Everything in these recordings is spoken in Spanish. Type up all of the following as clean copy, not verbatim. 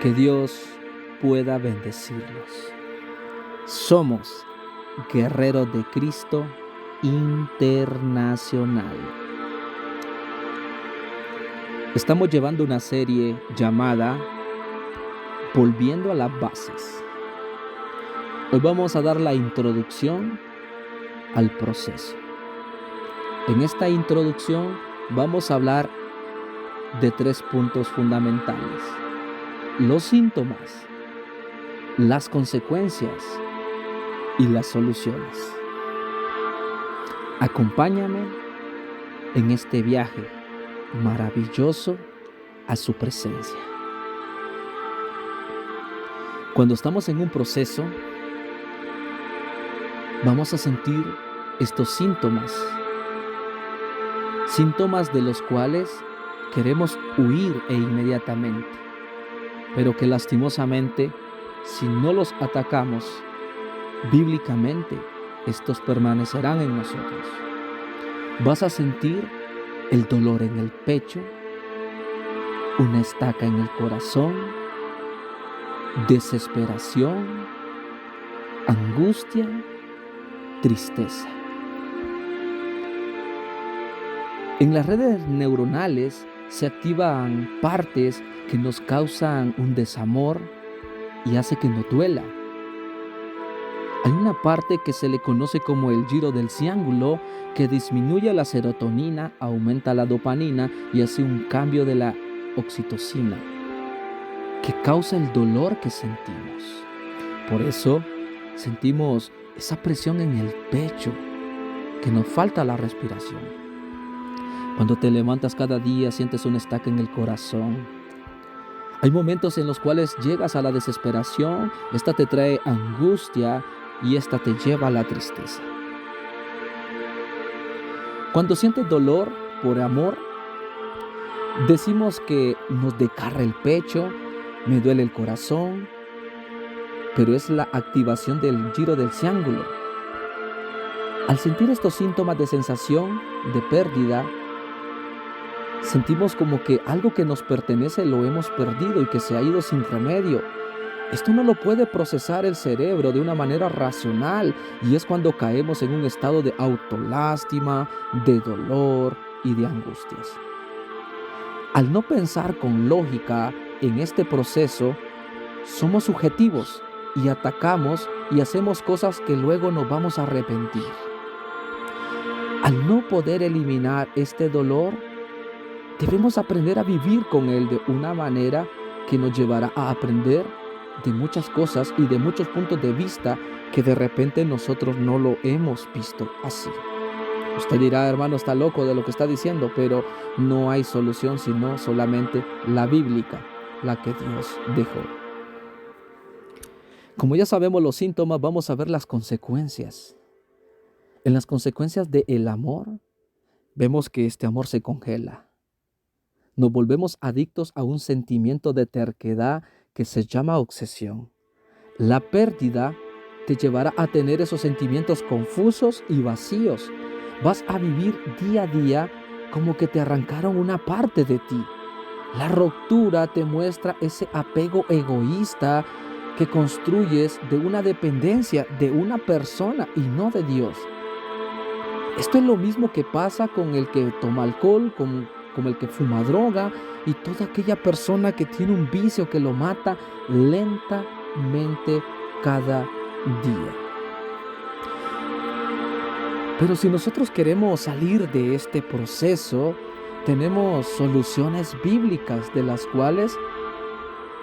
Que Dios pueda bendecirlos. Somos Guerreros de Cristo Internacional. Estamos llevando una serie llamada Volviendo a las Bases. Hoy vamos a dar la introducción al proceso. En esta introducción vamos a hablar de 3 puntos fundamentales: los síntomas, las consecuencias y las soluciones. Acompáñame en este viaje maravilloso a su presencia. Cuando estamos en un proceso, vamos a sentir estos síntomas de los cuales queremos huir inmediatamente, pero que lastimosamente, si no los atacamos bíblicamente, estos permanecerán en nosotros. Vas a sentir el dolor en el pecho, una estaca en el corazón, desesperación, angustia, tristeza. En las redes neuronales se activan partes que nos causan un desamor y hace que nos duela. Hay una parte que se le conoce como el giro del ciángulo, que disminuye la serotonina, aumenta la dopamina y hace un cambio de la oxitocina, que causa el dolor que sentimos. Por eso sentimos esa presión en el pecho, que nos falta la respiración. Cuando te levantas cada día sientes una estaca en el corazón. Hay momentos en los cuales llegas a la desesperación, esta te trae angustia y esta te lleva a la tristeza. Cuando sientes dolor por amor, decimos que nos desgarra el pecho, me duele el corazón, pero es la activación del giro del ciángulo. Al sentir estos síntomas de sensación de pérdida, sentimos como que algo que nos pertenece lo hemos perdido y que se ha ido sin remedio. Esto no lo puede procesar el cerebro de una manera racional, y es cuando caemos en un estado de autolástima, de dolor y de angustias. Al no pensar con lógica en este proceso, somos subjetivos y atacamos y hacemos cosas que luego nos vamos a arrepentir. Al no poder eliminar este dolor, debemos aprender a vivir con él de una manera que nos llevará a aprender de muchas cosas y de muchos puntos de vista que de repente nosotros no lo hemos visto así. Usted dirá: hermano, está loco de lo que está diciendo, pero no hay solución sino solamente la bíblica, la que Dios dejó. Como ya sabemos los síntomas, vamos a ver las consecuencias. En las consecuencias del amor, vemos que este amor se congela. Nos volvemos adictos a un sentimiento de terquedad que se llama obsesión. La pérdida te llevará a tener esos sentimientos confusos y vacíos. Vas a vivir día a día como que te arrancaron una parte de ti. La ruptura te muestra ese apego egoísta que construyes de una dependencia de una persona y no de Dios. Esto es lo mismo que pasa con el que toma alcohol, como el que fuma droga y toda aquella persona que tiene un vicio que lo mata lentamente cada día. Pero si nosotros queremos salir de este proceso, tenemos soluciones bíblicas de las cuales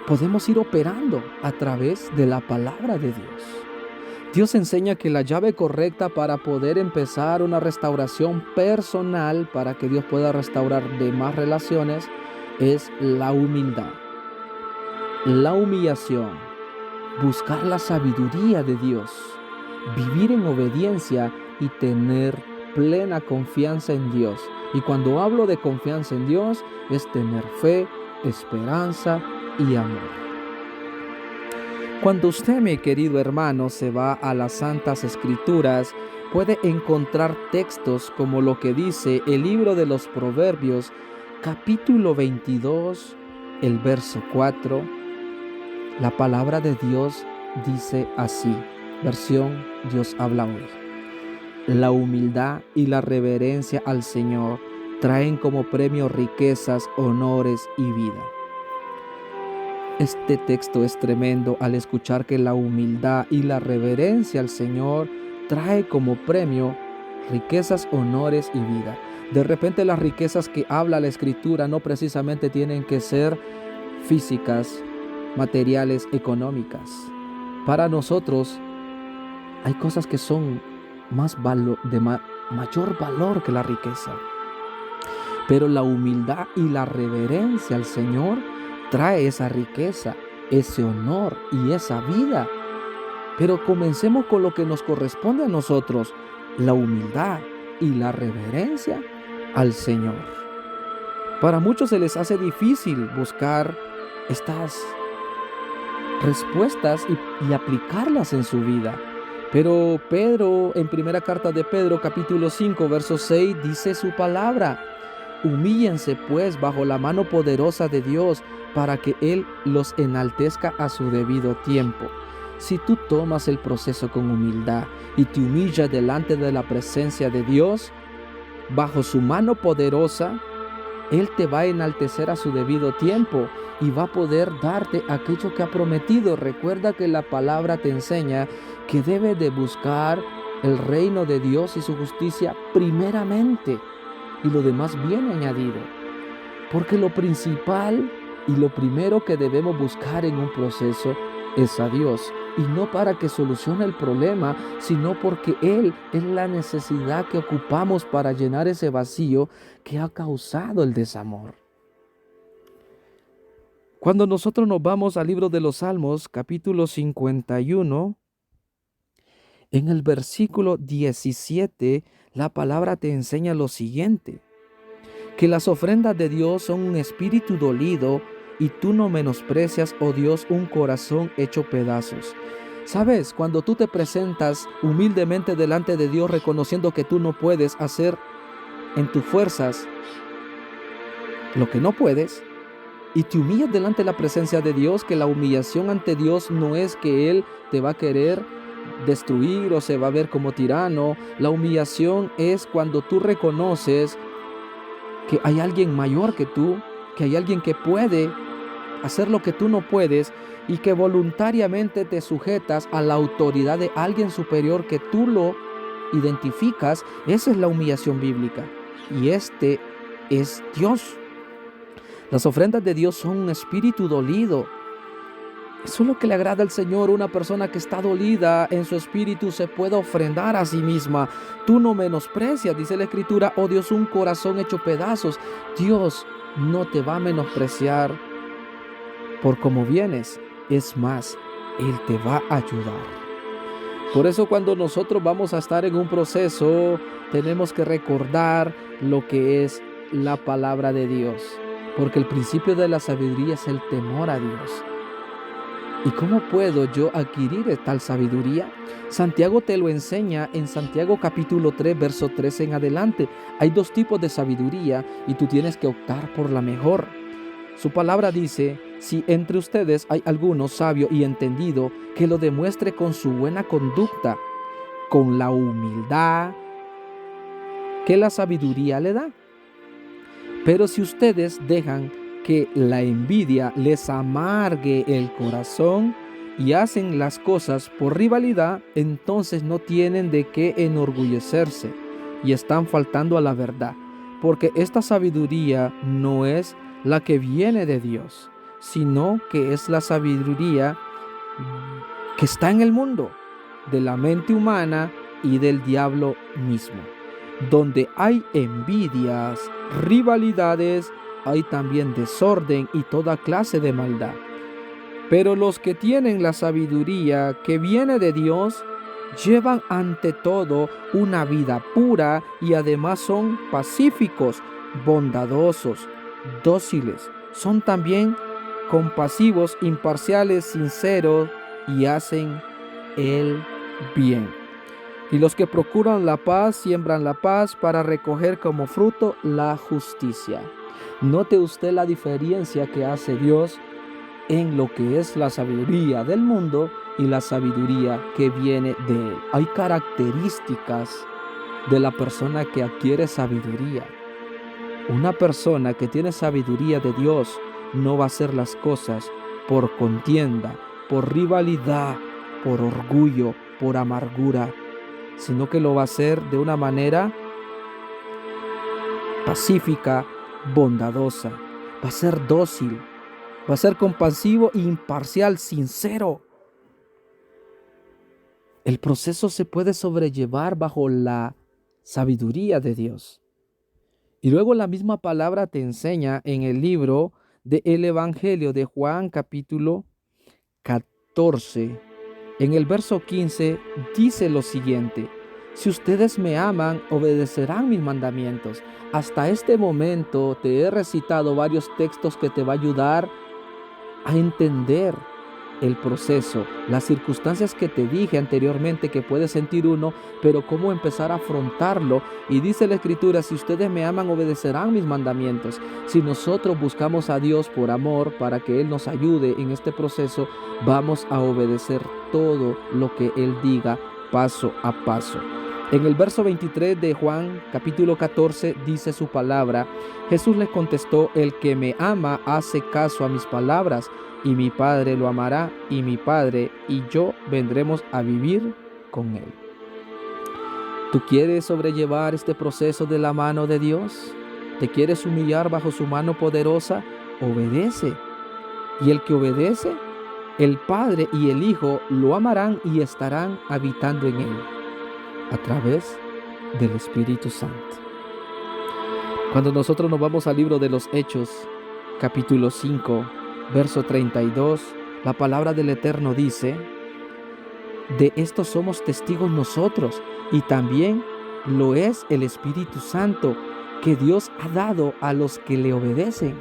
podemos ir operando a través de la palabra de Dios. Dios enseña que la llave correcta para poder empezar una restauración personal, para que Dios pueda restaurar demás relaciones, es la humildad, la humillación, buscar la sabiduría de Dios, vivir en obediencia y tener plena confianza en Dios. Y cuando hablo de confianza en Dios, es tener fe, esperanza y amor. Cuando usted, mi querido hermano, se va a las Santas Escrituras, puede encontrar textos como lo que dice el libro de los Proverbios, capítulo 22, el verso 4, La palabra de Dios dice así, versión Dios habla hoy. La humildad y la reverencia al Señor traen como premio riquezas, honores y vida. Este texto es tremendo al escuchar que la humildad y la reverencia al Señor trae como premio riquezas, honores y vida. De repente las riquezas que habla la Escritura no precisamente tienen que ser físicas, materiales, económicas. Para nosotros hay cosas que son mayor valor que la riqueza. Pero la humildad y la reverencia al Señor trae esa riqueza, ese honor y esa vida. Pero comencemos con lo que nos corresponde a nosotros, la humildad y la reverencia al Señor. Para muchos se les hace difícil buscar estas respuestas y aplicarlas en su vida. Pero Pedro, en primera carta de Pedro, capítulo 5, verso 6, dice su palabra: humíllense pues bajo la mano poderosa de Dios para que Él los enaltezca a su debido tiempo. Si tú tomas el proceso con humildad y te humillas delante de la presencia de Dios, bajo su mano poderosa, Él te va a enaltecer a su debido tiempo y va a poder darte aquello que ha prometido. Recuerda que la palabra te enseña que debes de buscar el reino de Dios y su justicia primeramente, y lo demás viene añadido. Porque lo principal y lo primero que debemos buscar en un proceso es a Dios, y no para que solucione el problema, sino porque Él es la necesidad que ocupamos para llenar ese vacío que ha causado el desamor. Cuando nosotros nos vamos al libro de los Salmos, capítulo 51, en el versículo 17, la palabra te enseña lo siguiente: que las ofrendas de Dios son un espíritu dolido, y tú no menosprecias, oh Dios, un corazón hecho pedazos. ¿Sabes? Cuando tú te presentas humildemente delante de Dios, reconociendo que tú no puedes hacer en tus fuerzas lo que no puedes, y te humillas delante de la presencia de Dios, que la humillación ante Dios no es que Él te va a querer destruir o se va a ver como tirano. La humillación es cuando tú reconoces que hay alguien mayor que tú, que hay alguien que puede hacer lo que tú no puedes, y que voluntariamente te sujetas a la autoridad de alguien superior que tú lo identificas. Esa es la humillación bíblica, y este es Dios. Las ofrendas de Dios son un espíritu dolido. Eso es lo que le agrada al Señor. Una persona que está dolida en su espíritu se puede ofrendar a sí misma. Tú no menosprecias, dice la Escritura, oh Dios, un corazón hecho pedazos. Dios no te va a menospreciar por cómo vienes. Es más, Él te va a ayudar. Por eso cuando nosotros vamos a estar en un proceso, tenemos que recordar lo que es la palabra de Dios. Porque el principio de la sabiduría es el temor a Dios. ¿Y cómo puedo yo adquirir tal sabiduría? Santiago te lo enseña en Santiago capítulo 3, verso 13 en adelante. Hay dos tipos de sabiduría y tú tienes que optar por la mejor. Su palabra dice: si entre ustedes hay alguno sabio y entendido, que lo demuestre con su buena conducta, con la humildad que la sabiduría le da. Pero si ustedes dejan que la envidia les amargue el corazón y hacen las cosas por rivalidad, entonces no tienen de qué enorgullecerse y están faltando a la verdad, porque esta sabiduría no es la que viene de Dios, sino que es la sabiduría que está en el mundo, de la mente humana y del diablo mismo. Donde hay envidias, rivalidades, hay también desorden y toda clase de maldad. Pero los que tienen la sabiduría que viene de Dios, llevan ante todo una vida pura y además son pacíficos, bondadosos, dóciles. Son también compasivos, imparciales, sinceros y hacen el bien. Y los que procuran la paz, siembran la paz para recoger como fruto la justicia. Note usted la diferencia que hace Dios en lo que es la sabiduría del mundo y la sabiduría que viene de Él. Hay características de la persona que adquiere sabiduría. Una persona que tiene sabiduría de Dios no va a hacer las cosas por contienda, por rivalidad, por orgullo, por amargura, sino que lo va a hacer de una manera pacífica, bondadosa. Va a ser dócil, va a ser compasivo, imparcial, sincero. El proceso se puede sobrellevar bajo la sabiduría de Dios. Y luego la misma palabra te enseña en el libro del Evangelio de Juan, capítulo 14. En el verso 15 dice lo siguiente: si ustedes me aman, obedecerán mis mandamientos. Hasta este momento te he recitado varios textos que te va a ayudar a entender el proceso, las circunstancias que te dije anteriormente que puede sentir uno, pero cómo empezar a afrontarlo. Y dice la Escritura: si ustedes me aman, obedecerán mis mandamientos. Si nosotros buscamos a Dios por amor, para que Él nos ayude en este proceso, vamos a obedecer todo lo que Él diga paso a paso. En el verso 23 de Juan capítulo 14 dice su palabra: Jesús les contestó: el que me ama hace caso a mis palabras, y mi Padre lo amará, y mi Padre y yo vendremos a vivir con él. ¿Tú quieres sobrellevar este proceso de la mano de Dios? ¿Te quieres humillar bajo su mano poderosa? Obedece. Y el que obedece, el Padre y el Hijo lo amarán y estarán habitando en él a través del Espíritu Santo. Cuando nosotros nos vamos al libro de los Hechos, capítulo 5, verso 32, la palabra del Eterno dice: de esto somos testigos nosotros, y también lo es el Espíritu Santo que Dios ha dado a los que le obedecen.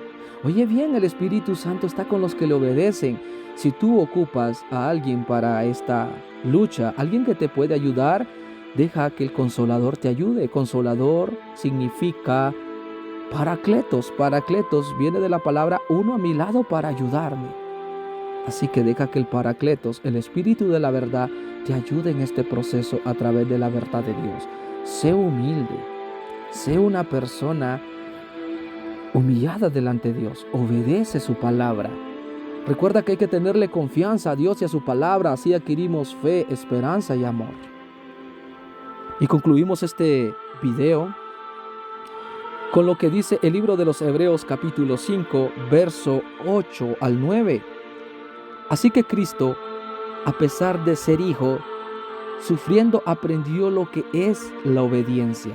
Oye bien, el Espíritu Santo está con los que le obedecen. Si tú ocupas a alguien para esta lucha, alguien que te puede ayudar, deja que el Consolador te ayude. Consolador significa Paracletos. Paracletos viene de la palabra uno a mi lado para ayudarme. Así que deja que el Paracletos, el Espíritu de la verdad, te ayude en este proceso a través de la verdad de Dios. Sé humilde, sé una persona humillada delante de Dios. Obedece su palabra. Recuerda que hay que tenerle confianza a Dios y a su palabra, así adquirimos fe, esperanza y amor. Y concluimos este video con lo que dice el libro de los Hebreos capítulo 5, verso 8 al 9. Así que Cristo, a pesar de ser hijo, sufriendo aprendió lo que es la obediencia.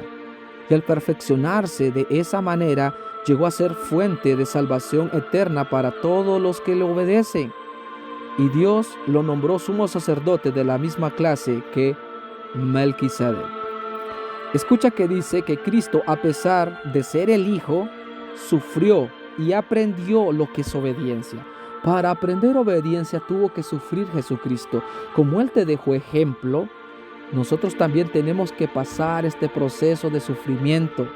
Y al perfeccionarse de esa manera, llegó a ser fuente de salvación eterna para todos los que le obedecen. Y Dios lo nombró sumo sacerdote de la misma clase que Melquisedec. Escucha que dice que Cristo, a pesar de ser el Hijo, sufrió y aprendió lo que es obediencia. Para aprender obediencia tuvo que sufrir Jesucristo. Como Él te dejó ejemplo, nosotros también tenemos que pasar este proceso de sufrimiento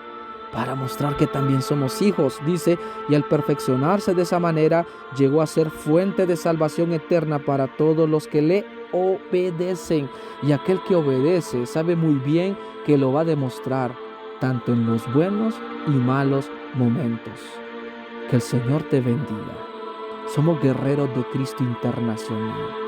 para mostrar que también somos hijos. Dice, y al perfeccionarse de esa manera, llegó a ser fuente de salvación eterna para todos los que le obedecen. Y aquel que obedece sabe muy bien que lo va a demostrar tanto en los buenos y malos momentos. Que el Señor te bendiga. Somos guerreros de Cristo Internacional.